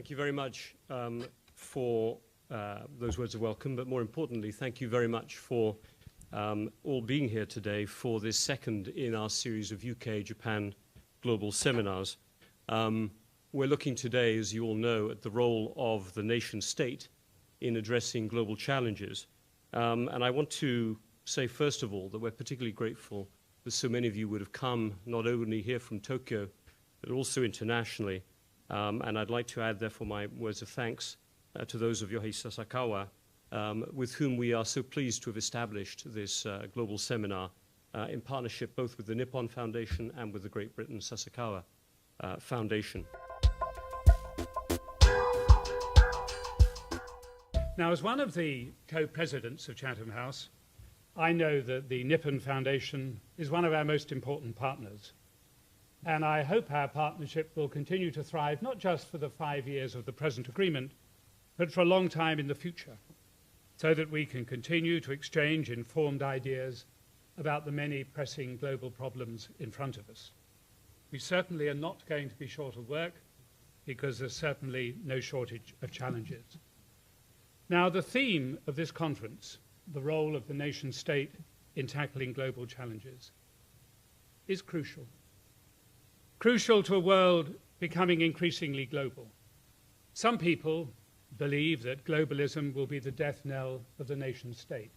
Thank you very much for those words of welcome, but more importantly, thank you very much for all being here today for this second in our series of UK-Japan global seminars. We're looking today, as you all know, at the role of the nation-state in addressing global challenges. And I want to say, first of all, that we're particularly grateful that so many of you would have come, not only here from Tokyo, but also internationally. And I'd like to add, therefore, my words of thanks to those of Yohei Sasakawa, with whom we are so pleased to have established this global seminar in partnership both with the Nippon Foundation and with the Great Britain Sasakawa Foundation. Now, as one of the co-presidents of Chatham House, I know that the Nippon Foundation is one of our most important partners. And I hope our partnership will continue to thrive, not just for the 5 years of the present agreement, but for a long time in the future, so that we can continue to exchange informed ideas about the many pressing global problems in front of us. We certainly are not going to be short of work, because there's certainly no shortage of challenges. Now, the theme of this conference, the role of the nation-state in tackling global challenges, is crucial. Crucial to a world becoming increasingly global. Some people believe that globalism will be the death knell of the nation-state.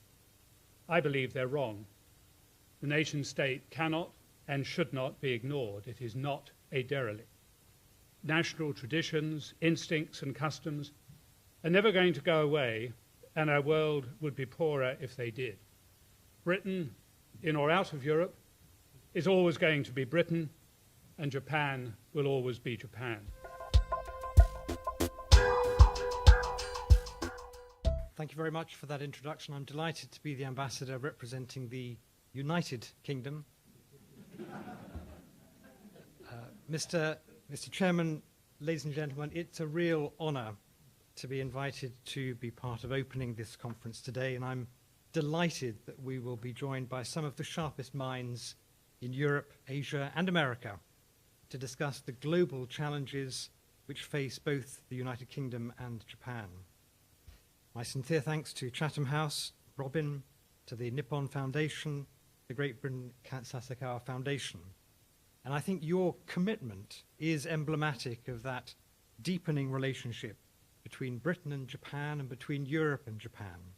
I believe they're wrong. The nation-state cannot and should not be ignored. It is not a derelict. National traditions, instincts, and customs are never going to go away, and our world would be poorer if they did. Britain, in or out of Europe, is always going to be Britain, and Japan will always be Japan. Thank you very much for that introduction. I'm delighted to be the ambassador representing the United Kingdom. Mr. Chairman, ladies and gentlemen, it's a real honor to be invited to be part of opening this conference today, and I'm delighted that we will be joined by some of the sharpest minds in Europe, Asia, and America to discuss the global challenges which face both the United Kingdom and Japan. My sincere thanks to Chatham House, Robin, to the Nippon Foundation, the Great Britain Sasakawa Foundation. And I think your commitment is emblematic of that deepening relationship between Britain and Japan and between Europe and Japan.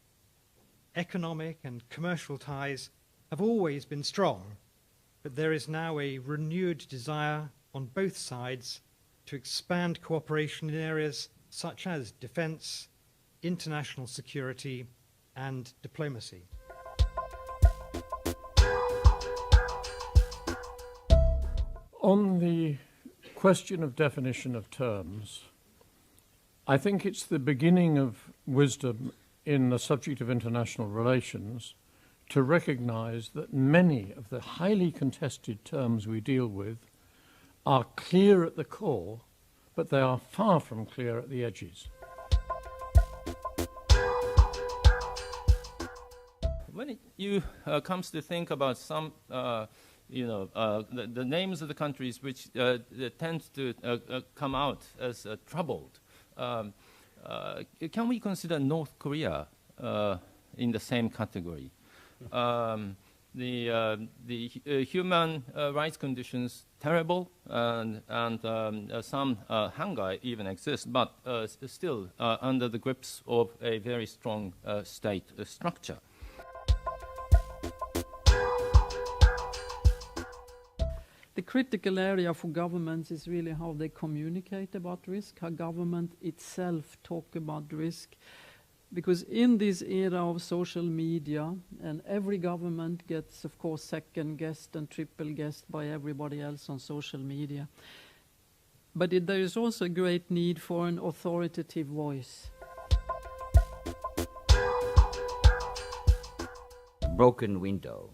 Economic and commercial ties have always been strong, but there is now a renewed desire on both sides to expand cooperation in areas such as defense, international security, and diplomacy. On the question of definition of terms, I think it's the beginning of wisdom in the subject of international relations to recognize that many of the highly contested terms we deal with are clear at the core, but they are far from clear at the edges. When you comes to think about some, the names of the countries which tend to come out as troubled, can we consider North Korea in the same category? The human rights conditions terrible, and some hunger even exists, but still under the grips of a very strong state structure. The critical area for governments is really how they communicate about risk, how government itself talk about risk. Because in this era of social media, and every government gets, of course, second guessed and triple guessed by everybody else on social media. But there is also a great need for an authoritative voice. Broken window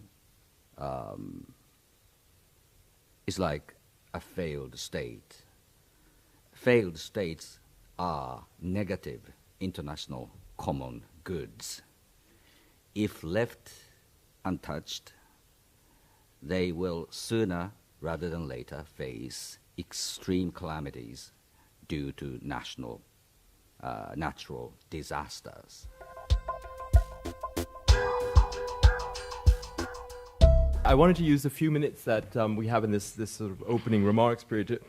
is like a failed state. Failed states are negative international common goods. If left untouched, they will sooner rather than later face extreme calamities due to natural disasters. I wanted to use the few minutes that we have in this sort of opening remarks period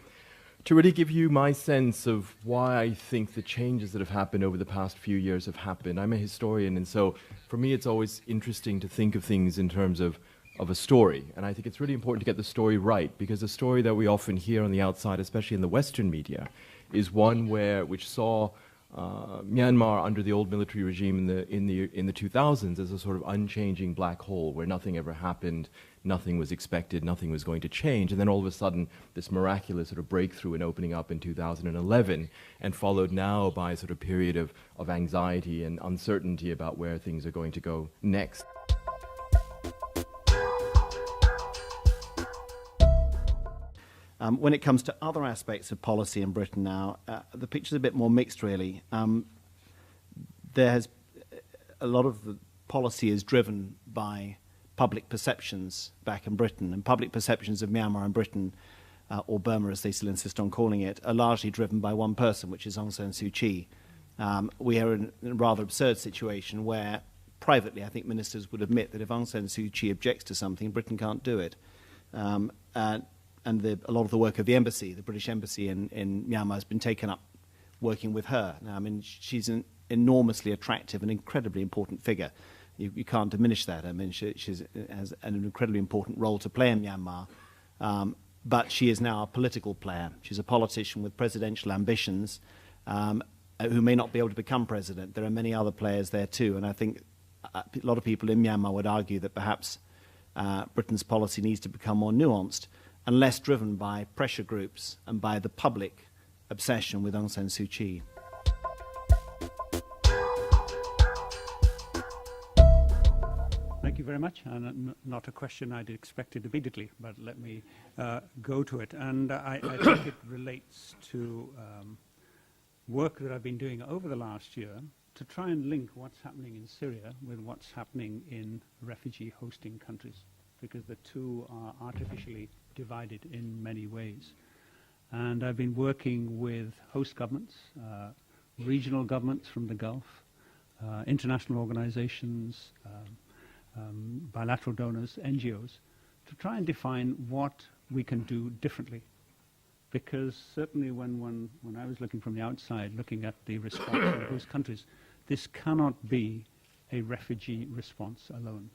to really give you my sense of why I think the changes that have happened over the past few years have happened. I'm a historian, and so for me it's always interesting to think of things in terms of a story. And I think it's really important to get the story right, because the story that we often hear on the outside, especially in the Western media, is one which saw Myanmar under the old military regime in the 2000s as a sort of unchanging black hole where nothing ever happened, nothing was expected, nothing was going to change, and then all of a sudden this miraculous sort of breakthrough and opening up in 2011, and followed now by a sort of period of anxiety and uncertainty about where things are going to go next. When it comes to other aspects of policy in Britain now, the picture's a bit more mixed, really. There's a lot of the policy is driven by public perceptions back in Britain, and public perceptions of Myanmar and Britain, or Burma as they still insist on calling it, are largely driven by one person, which is Aung San Suu Kyi. We are in a rather absurd situation where, privately, I think ministers would admit that if Aung San Suu Kyi objects to something, Britain can't do it. And a lot of the work of the embassy, the British embassy in Myanmar, has been taken up working with her. Now, I mean, she's an enormously attractive and incredibly important figure. You can't diminish that. I mean, she has an incredibly important role to play in Myanmar. But she is now a political player. She's a politician with presidential ambitions who may not be able to become president. There are many other players there too. And I think a lot of people in Myanmar would argue that perhaps Britain's policy needs to become more nuanced and less driven by pressure groups and by the public obsession with Aung San Suu Kyi. Thank you very much. And not a question I'd expected immediately, but let me go to it. And I think it relates to work that I've been doing over the last year to try and link what's happening in Syria with what's happening in refugee hosting countries, because the two are artificially divided in many ways. And I've been working with host governments, regional governments from the Gulf, international organizations, bilateral donors, NGOs, to try and define what we can do differently. Because certainly when I was looking from the outside, looking at the response in host countries, this cannot be a refugee response alone.